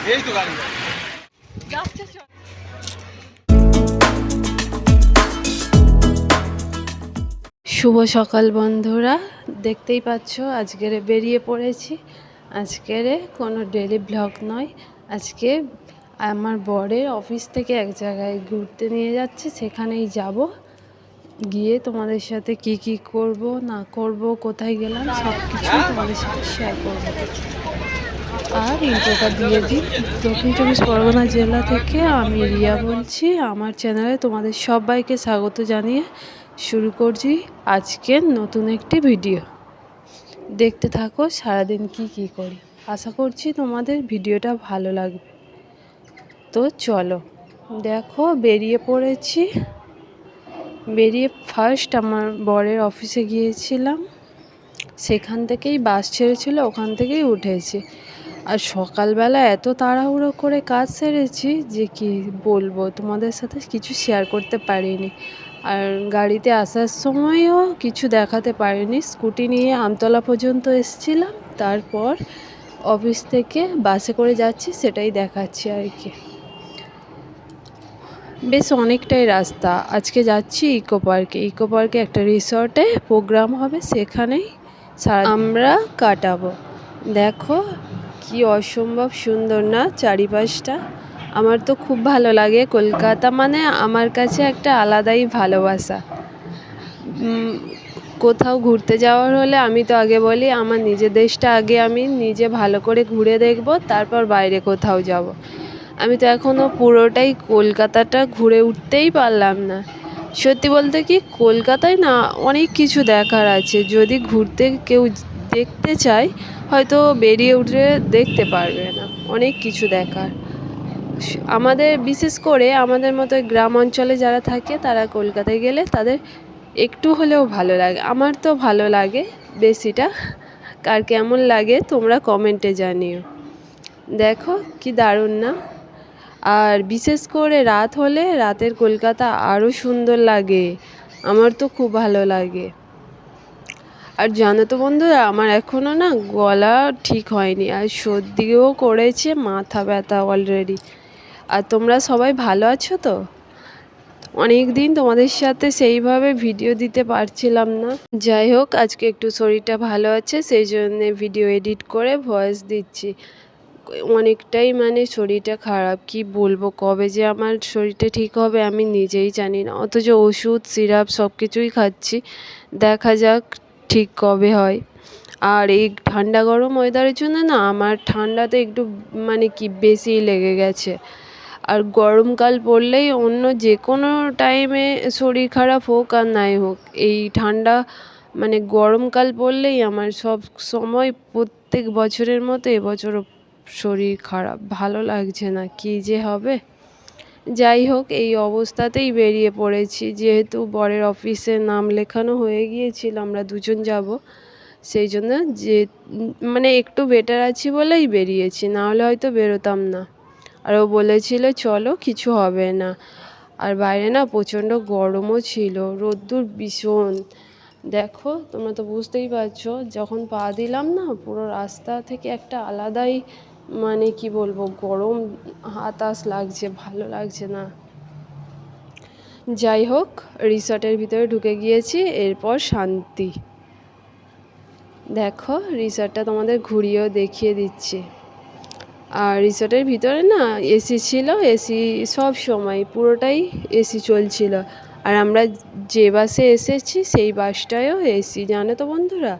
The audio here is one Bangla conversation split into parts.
শুভ সকাল বন্ধুরা, দেখতেই পাচ্ছ আজকের বেরিয়ে পড়েছি। আজকের কোনো ডেলি ব্লগ নয়, আজকে আমার বরের অফিস থেকে এক জায়গায় ঘুরতে নিয়ে যাচ্ছে, সেখানেই যাব। গিয়ে তোমাদের সাথে কি কি করব না করব, কোথায় গেলাম সব কিছুই তোমাদের সাথে শেয়ার করব। আর ইন্ট্রোটা দিয়ে দিই। দক্ষিণ চব্বিশ পরগনা জেলা থেকে আমি রিয়া বলছি। আমার চ্যানেলে তোমাদের সবাইকে স্বাগত জানিয়ে শুরু করছি আজকের নতুন একটি ভিডিও। দেখতে থাকো সারাদিন কি করি। আশা করছি তোমাদের ভিডিওটা ভালো লাগবে। তো চলো, দেখো বেরিয়ে পড়েছি। বেরিয়ে ফার্স্ট আমার বরের অফিসে গিয়েছিলাম, সেখান থেকেই বাস ছেড়েছিল, ওখান থেকেই উঠেছি। আর সকালবেলা এত তাড়াহুড়ো করে কাজ সেরেছি যে কি বলবো, তোমাদের সাথে কিছু শেয়ার করতে পারিনি। আর গাড়িতে আসার সময়ও কিছু দেখাতে পারিনি। স্কুটি নিয়ে আমতলা পর্যন্ত এসেছিলাম, তারপর অফিস থেকে বাসে করে যাচ্ছি সেটাই দেখাচ্ছি আর কি। বেশ অনেকটাই রাস্তা। আজকে যাচ্ছি ইকো পার্কে একটা রিসর্টে প্রোগ্রাম হবে, সেখানেই আমরা কাটাবো। দেখো কি অসম্ভব সুন্দর না চারিপাশটা। আমার তো খুব ভালো লাগে। কলকাতা মানে আমার কাছে একটা আলাদাই ভালোবাসা। কোথাও ঘুরতে যাওয়ার হলে আমি তো আগে বলি আমার নিজের দেশটা আগে আমি নিজে ভালো করে ঘুরে দেখব, তারপর বাইরে কোথাও যাব। আমি তো এখনও পুরোটাই কলকাতাটা ঘুরে উঠতেই পারলাম না। সত্যি বলতে কি, কলকাতায় না অনেক কিছু দেখার আছে। যদি ঘুরতে কেউ দেখতে চায় হয়তো বেরিয়ে উঠে দেখতে পারবে না, অনেক কিছু দেখার। আমাদের বিশেষ করে আমাদের মতো গ্রাম অঞ্চলে যারা থাকে তারা কলকাতায় গেলে তাদের একটু হলেও ভালো লাগে। আমার তো ভালো লাগে বেশিটা। কার কেমন লাগে তোমরা কমেন্টে জানিও। দেখো কি দারুণ না। আর বিশেষ করে রাত হলে রাতের কলকাতা আরও সুন্দর লাগে। আমার তো খুব ভালো লাগে। আর জানো তো বন্ধুরা, আমার এখনও না গলা ঠিক হয়নি, আর সর্দিও করেছে, মাথা ব্যথা অলরেডি। আর তোমরা সবাই ভালো আছো তো? অনেক দিন তোমাদের সাথে সেইভাবে ভিডিও দিতে পারছিলাম না। যাই হোক, আজকে একটু শরীরটা ভালো আছে, সেই জন্যে ভিডিও এডিট করে ভয়েস দিচ্ছি। অনেকটাই মানে শরীরটা খারাপ, কি বলবো, কবে যে আমার শরীরটা ঠিক হবে আমি নিজেই জানি না। অথচ ওষুধ সিরাপ সব কিছুই খাচ্ছি, দেখা যাক ঠিক কবে হয়। আর এই ঠান্ডা গরম ওয়েদারের জন্য না আমার ঠান্ডাতে একটু মানে কি বেশিই লেগে গেছে। আর গরমকাল পড়লেই অন্য যে কোনো টাইমে শরীর খারাপ হোক আর নাই হোক, এই ঠান্ডা মানে গরমকাল পড়লেই আমার সব সময় প্রত্যেক বছরের মতো এবছরও শরীর খারাপ, ভালো লাগছে না, কী যে হবে। যাই হোক, এই অবস্থাতেই বেরিয়ে পড়েছি। যেহেতু বরের অফিসে নাম লেখানো হয়ে গিয়েছিল, আমরা দুজন যাব, সেই জন্য যে মানে একটু বেটার আছি বলেই বেরিয়েছি, নাহলে হয়তো বেরোতাম না। আর ও বলেছিল চলো, কিছু হবে না। আর বাইরে না প্রচণ্ড গরমও ছিল, রোদ্দুর ভীষণ। দেখো তোমরা তো বুঝতেই পারছো, যখন পা দিলাম না পুরো রাস্তা থেকে একটা আলাদাই মানে কি বলবো গরম হাতাশ লাগছে, ভালো লাগছে না। যাই হোক, রিসর্টের ভিতরে ঢুকে গিয়েছি, এরপর শান্তি। দেখো রিসর্টটা তোমাদের ঘুরিয়েও দেখিয়ে দিচ্ছি। আর রিসর্টের ভিতরে না এসি ছিল, এসি সব সময় পুরোটাই এসি চলছিল। আর আমরা যে বাসে এসেছি সেই বাসটায়ও এসি। জানো তো বন্ধুরা,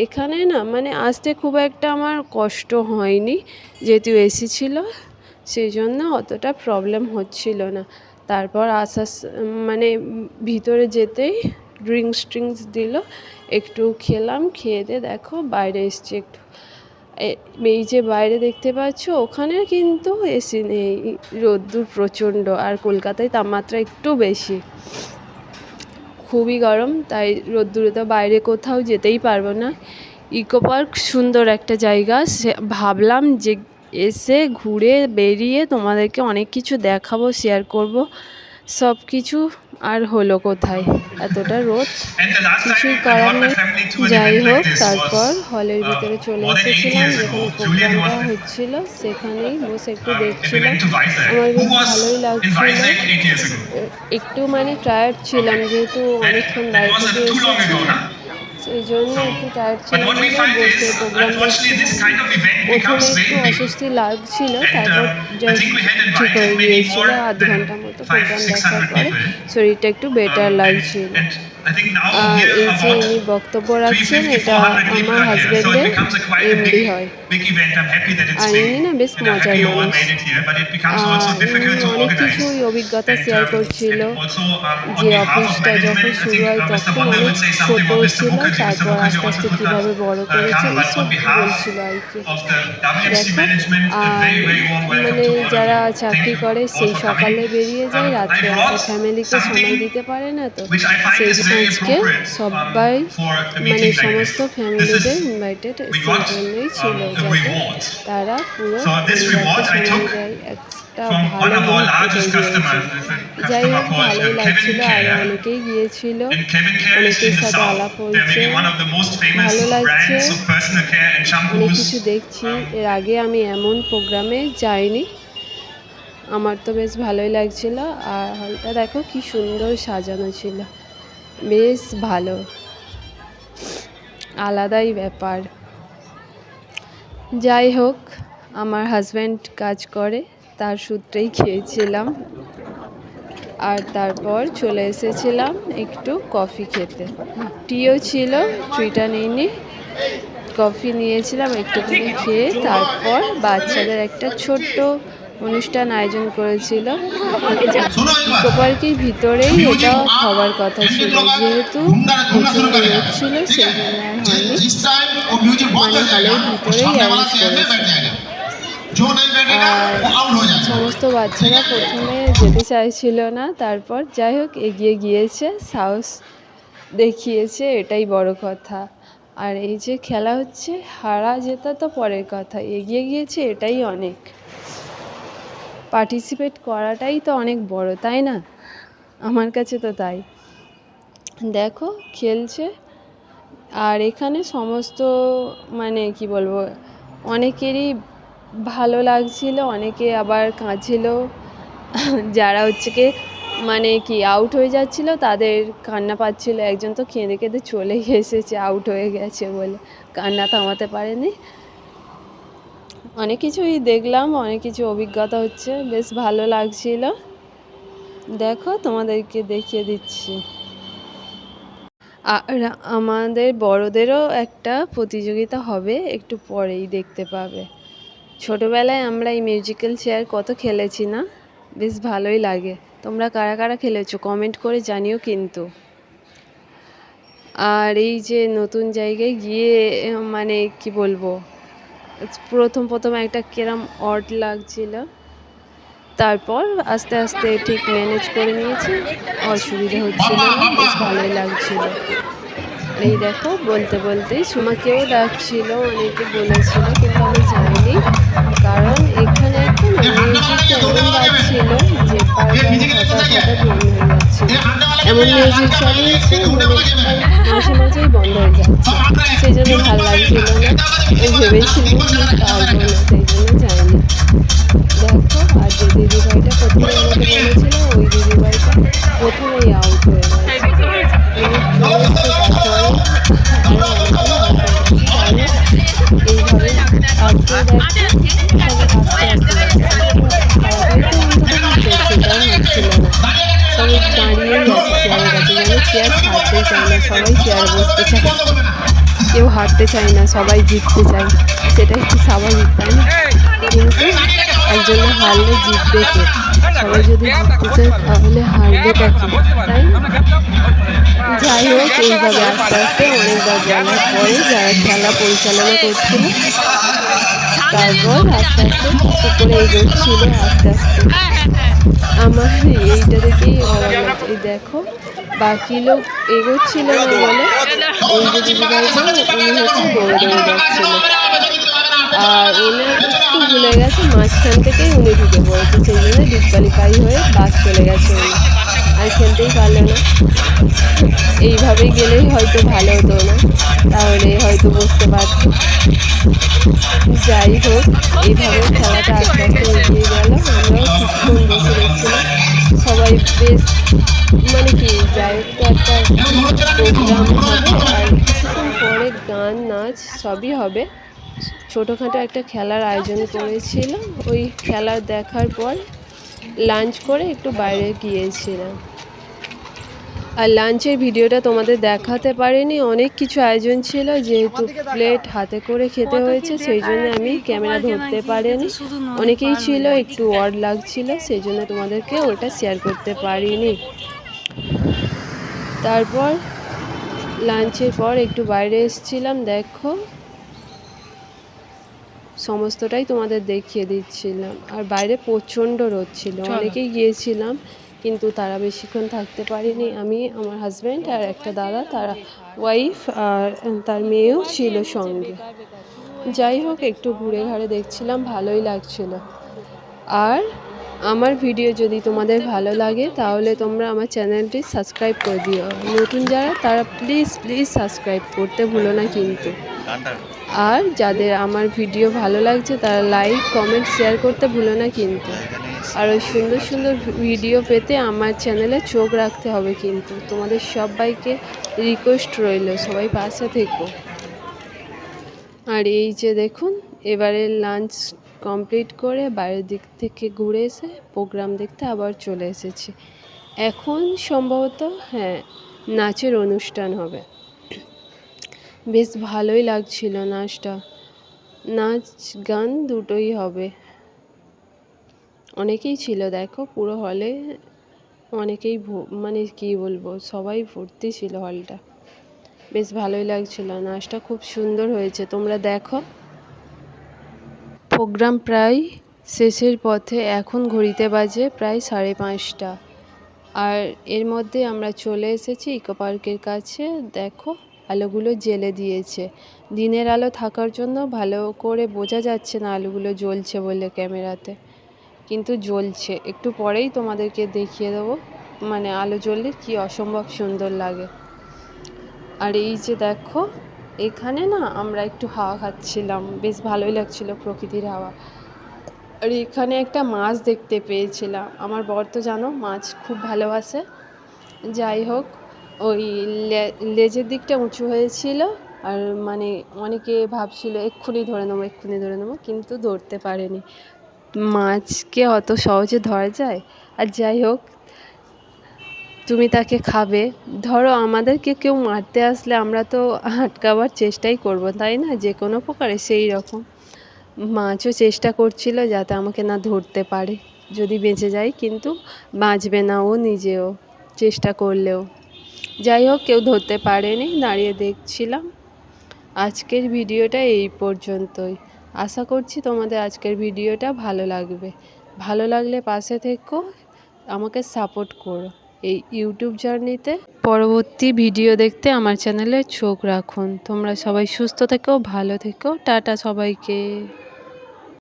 এখানে না মানে আসতে খুব একটা আমার কষ্ট হয়নি, যেহেতু এসি ছিল সেই জন্য অতটা প্রবলেম হচ্ছিল না। তারপর মানে ভিতরে যেতেই ড্রিঙ্কস দিল, একটু খেলাম, খেয়ে দিয়ে দেখো বাইরে এসছি একটু। এই যে বাইরে দেখতে পাচ্ছ, ওখানে কিন্তু এসি নেই, রোদ্দুর প্রচণ্ড। আর কলকাতায় তাপমাত্রা একটু বেশি, খুবই গরম, তাই রোদ্দুরে তো বাইরে কোথাও যেতেই পারবো না। ইকো পার্ক সুন্দর একটা জায়গা, ভাবলাম যে এসে ঘুরে বেরিয়ে তোমাদেরকে অনেক কিছু দেখাবো, শেয়ার করব। সব কিছু আর হলো কোথায়, এতটা রোদ, And the last কিছুই time I করার brought my নেই। family to an যাই event like হোক, this তারপর was হলের ভিতরে চলে more than 8 এসেছিলাম, years ago. যেখানে Julian প্রোগ্রামটা was there. হচ্ছিল সেখানেই বসে একটু And we দেখছিলাম। went to Vizag. আমার Who বেশ was ভালোই in লাগছিল। Vizag 8 years ago? একটু মানে টায়ার্ড ছিলাম, Okay. যেহেতু That, অনেকক্ষণ that বাইরে থেকে wasn't too long এসেছি, ago, huh? সেই জন্য So, একটু টায়ার্ড but ছিলাম what we বলে find is, বসে প্রোগ্রাম unfortunately, this দেখছিলাম। kind of event প্রথমে becomes একটু very big. অস্বস্তি লাগছিল, And তারপর I think just we had ঠিক invited হয়ে maybe গিয়েছিল। more আধ than ঘন্টার মতো 500, প্রোগ্রাম দেখার 600 পরে people. শরীরটা একটু বেটার লাগছিল। And I think now R here এই যে about ইনি বক্তব্য 350, রাখছেন, এটা 400 people আমার are here. So it হাজবেন্ডের becomes a quite a MD হয়। big event. I'm happy that it's আর big. ইনি না বেশ And I'm মজার happy you all মানুষ। made it here. But it becomes also difficult ইনি to অনেক organize. কিছুই অভিজ্ঞতা And, শেয়ার করছিল, and also on যে behalf of অফিসটা যখন management, I শুরু think হয় Mr. তখন Bonde অনেক will say ছোট something about Mr. ছিল, Mukherjee. Mr. তারপর Mukherjee আস্তে also আস্তে could not কীভাবে বড় করেছে come. But এইসব on behalf বলছিল আর কি। of the WMC দেখো, management, a R very, very warm welcome মানে to all of যারা you. Thank চাকরি you করে all সেই for সকালে coming. বেরিয়ে যায়, I রাত্রে আসে, brought ফ্যামিলিকে সময় something দিতে পারে না, তো which I find সেই is জন্য very আজকে appropriate সবাই for a মানে meeting like সমস্ত this. This ফ্যামিলিদের is, ইনভাইটেড, we সেই got জন্যই ছিল a যাতে reward. তারা পুরো So this পরিবারকে reward I সময় took দেয়, একটা from one ভালো of our মুহূর্ত largest তৈরি হয়েছে। customers. There's a যাই customer হোক, called ভালোই লাগছিল, Kevin আরও Care. অনেকেই গিয়েছিল, And Kevin Care is অনেকের in the সাথে south. আলাপ They're হয়েছে, maybe one of the most famous ভালো লাগছে। brands of personal care and অনেক shampoos. কিছু দেখছি, এর আগে আমি এমন প্রোগ্রামে যাইনি, আমার তো বেশ ভালোই লাগছিল। আর হলটা দেখো কি সুন্দর সাজানো ছিল, বেশ ভালো, আলাদাই ব্যাপার। যাই হোক, আমার হাজব্যান্ড কাজ করে, তার সূত্রেই খেয়েছিলাম। আর তারপর চলে এসেছিলাম একটু কফি খেতে, টিও ছিল, ট্রিটা নিইনি, কফি নিয়েছিলাম একটুখানি খেয়ে। তারপর বাচ্চাদের একটা ছোট্ট অনুষ্ঠান আয়োজন করেছিল ইকো পার্কের ভিতরেই, এটা হওয়ার কথা ছিল, যেহেতু প্রচণ্ড রোদ ছিল সেই জন্য আর হয়নি, মানে হলের ভিতরেই অ্যারেঞ্জ করেছে। আর সমস্ত বাচ্চারা প্রথমে যেতে চাইছিল না, তারপর যাই হোক এগিয়ে গিয়েছে, সাহস দেখিয়েছে, এটাই বড় কথা। আর এই যে খেলা হচ্ছে, হারা জেতা তো পরের কথা, এগিয়ে গিয়েছে এটাই অনেক, পার্টিসিপেট করাটাই তো অনেক বড়, তাই না? আমার কাছে তো তাই। দেখো খেলছে, আর এখানে সমস্ত মানে কি বলবো, অনেকেরই ভালো লাগছিল, অনেকে আবার কাঁদছিল, যারা হচ্ছে কি মানে কি আউট হয়ে যাচ্ছিল তাদের কান্না পাচ্ছিল, একজন তো কেঁদে কেঁদে চলেই এসেছে আউট হয়ে গেছে বলে, কান্না থামাতে পারেনি। অনেক কিছুই দেখলাম, অনেক কিছু অভিজ্ঞতা হচ্ছে, বেশ ভালো লাগছিল। দেখো তোমাদেরকে দেখিয়ে দিচ্ছি। আর আমাদের বড়দেরও একটা প্রতিযোগিতা হবে, একটু পরেই দেখতে পাবে। ছোটোবেলায় আমরা এই মিউজিক্যাল চেয়ার কত খেলেছি না, বেশ ভালোই লাগে। তোমরা কারা কারা খেলেছো কমেন্ট করে জানিও কিন্তু। আর এই যে নতুন জায়গায় গিয়ে মানে কি বলবো, প্রথম একটা কিরম অড লাগছিল, তারপর আস্তে আস্তে ঠিক ম্যানেজ করে নিয়েছি, অসুবিধা হচ্ছিল না, বেশ ভালোই লাগছিল। এই দেখো বলতে বলতেই সুমাকেও ডাকছিল, অনেকে বলেছিল, কিন্তু আমি যাইনি, কারণ এখানে একটা মিউজিকটা এমন বাজছিল যে বারবার হঠাৎ বন্ধ হয়ে যাচ্ছে, এমন মিউজিক চালিয়েছে মানে মাঝে মাঝেই বন্ধ হয়ে যাচ্ছে, সেই জন্য ভালো লাগছিল না। আমি ভেবেছিলাম পারবো না, সেই জন্য যাইনি। দেখো, আর যে দিদিভাইটা প্রথমে আমাকে বলেছিল, ওই দিদিভাইটা প্রথমেই আউট হয়ে গেছে, এইভাবে আজকে দেখো সবাই আস্তে আস্তে সেটাও হচ্ছিল না, সবাই দাঁড়িয়েই আছে চেয়ারের কাছে, যেন চেয়ার ছাড়তেই চায় না, সবাই চেয়ারে বসতে চায়, কেউ হারতে চায় না, সবাই জিততে চায়, সেটা একটু স্বাভাবিক তাই না? কিন্তু একজনে হারলে জিতবে কে? সবাই যদি জিততে চায় তাহলে হারবেটা কি, তাই না? যাই হোক, এইভাবে আস্তে আস্তে অনেকবার বলার পরে যারা খেলা পরিচালনা করছিল, তারপর আস্তে আস্তে কিছু করে এগোচ্ছিল, আস্তে আস্তে আমার এইটা দেখেই অবাক লাগছে। এই দেখো বাকি লোক এগোচ্ছিল না বলে ওই যে দিদিভাইটা উনি হচ্ছে দৌড়ে দৌড়ে যাচ্ছিল, আর উনি একটু ভুলে গেছে, মাঝখান থেকেই উনি ঢুকে পড়েছে, সেই জন্য ডিসকোয়ালিফাই হয়ে বাস চলে গেছে উনি, আর খেলতেই পারলো না। এইভাবেই গেলেই হয়তো ভালো হতো না, তাহলে হয়তো বসতে পারতো। যাই হোক, এইভাবে খেলাটা আস্তে আস্তে এগিয়ে গেল। আমরাও কিছুক্ষণ বসে দেখছিলাম। সবাই বেশ মানে কি, যাই হোক, তো একটা প্রোগ্রাম হবে আর কিছুক্ষণ পরে গান নাচ সবই হবে। ছোটোখাটো একটা খেলার আয়োজন করেছিল। ওই খেলা দেখার পর লাঞ্চ করে একটু বাইরে গিয়েছিলাম। আর লাঞ্চের ভিডিওটা তোমাদের দেখাতে পারিনি, অনেক কিছু আয়োজন ছিল, যেহেতু প্লেট হাতে করে খেতে হয়েছে সেই জন্য আমি ক্যামেরা ধরতে পারিনি। অনেকেই ছিল, একটু অড লাগছিল, সেই জন্য তোমাদেরকে ওটা শেয়ার করতে পারিনি। তারপর লাঞ্চের পর একটু বাইরে এসেছিলাম, দেখো সমস্তটাই তোমাদের দেখিয়ে দিচ্ছিলাম। আর বাইরে প্রচণ্ড রোদ ছিল, অনেকেই গিয়েছিলাম কিন্তু তারা বেশিক্ষণ থাকতে পারেনি। আমি, আমার হাজব্যান্ড আর একটা দাদা, তারা ওয়াইফ আর তার মেয়েও ছিল সঙ্গে। যাই হোক, একটু ঘুরে ঘাড়ে দেখছিলাম, ভালোই লাগছিল। আর আমার ভিডিও যদি তোমাদের ভালো লাগে তাহলে তোমরা আমার চ্যানেলটি সাবস্ক্রাইব করে দিও। নতুন যারা তারা প্লিজ প্লিজ সাবস্ক্রাইব করতে ভুলো না কিন্তু। আর যাদের আমার ভিডিও ভালো লাগছে তারা লাইক কমেন্ট শেয়ার করতে ভুলো না কিন্তু। আর ওই সুন্দর সুন্দর ভিডিও পেতে আমার চ্যানেলে চোখ রাখতে হবে কিন্তু। তোমাদের সবাইকে রিকোয়েস্ট রইল, সবাই পাশে থেকো। আর এই যে দেখুন, এবারে লাঞ্চ কমপ্লিট করে বাইরের দিক থেকে ঘুরে এসে প্রোগ্রাম দেখতে আবার চলে এসেছি। এখন সম্ভবত নাচের অনুষ্ঠান হবে। বেশ ভালোই লাগছিল নাচটা, নাচ গান দুটোই হবে। অনেকেই ছিল, দেখো পুরো হলে অনেকেই মানে কি বলবো, সবাই ভর্তি ছিল হলটা। বেশ ভালোই লাগছিল, নাচটা খুব সুন্দর হয়েছে, তোমরা দেখো। প্রোগ্রাম প্রায় শেষের পথে, এখন ঘড়িতে বাজে প্রায় 5:30। আর এর মধ্যে আমরা চলে এসেছি ইকো পার্কের কাছে। দেখো আলোগুলো জ্বেলে দিয়েছে, দিনের আলো থাকার জন্য ভালো করে বোঝা যাচ্ছে না আলোগুলো জ্বলছে বলে ক্যামেরাতে, কিন্তু জ্বলছে। একটু পরেই তোমাদেরকে দেখিয়ে দেবো, মানে আলো জ্বললে কি অসম্ভব সুন্দর লাগে। আর এই যে দেখো, এখানে না আমরা একটু হাওয়া খাচ্ছিলাম, বেশ ভালোই লাগছিল প্রকৃতির হাওয়া। আর এখানে একটা মাছ দেখতে পেয়েছিলাম, আমার বর তো জানো মাছ খুব ভালোবাসে। যাই হোক, ওই লেজের দিকটা উঁচু হয়েছিল, আর মানে অনেকে ভাবছিল এক্ষুনি ধরে নেবো এক্ষুনি ধরে নেবো, কিন্তু ধরতে পারেনি। মাছকে অত সহজে ধরা যায়? আর যাই হোক, তুমি তাকে খাবে, ধরো আমাদেরকে কেউ মারতে আসলে আমরা তো আটকাবার চেষ্টাই করব, তাই না, যে কোনো প্রকারে। সেই রকম মাছও চেষ্টা করছিল যাতে আমাকে না ধরতে পারে, যদি বেঁচে যায়, কিন্তু বাঁচবে না ও নিজেও চেষ্টা করলেও। যাই হোক, কেউ ধরতে পারেনি, দাঁড়িয়ে দেখছিলাম। আজকের ভিডিওটা এই পর্যন্তই। আশা করছি তোমাদের আজকের ভিডিওটা ভালো লাগবে। ভালো লাগলে পাশে থেকো, আমাকে সাপোর্ট করো এই ইউটিউব জার্নিতে। পরবর্তী ভিডিও দেখতে আমার চ্যানেলে চোখ রাখুন। তোমরা সবাই সুস্থ থেকো, ভালো থেকো, টাটা সবাইকে।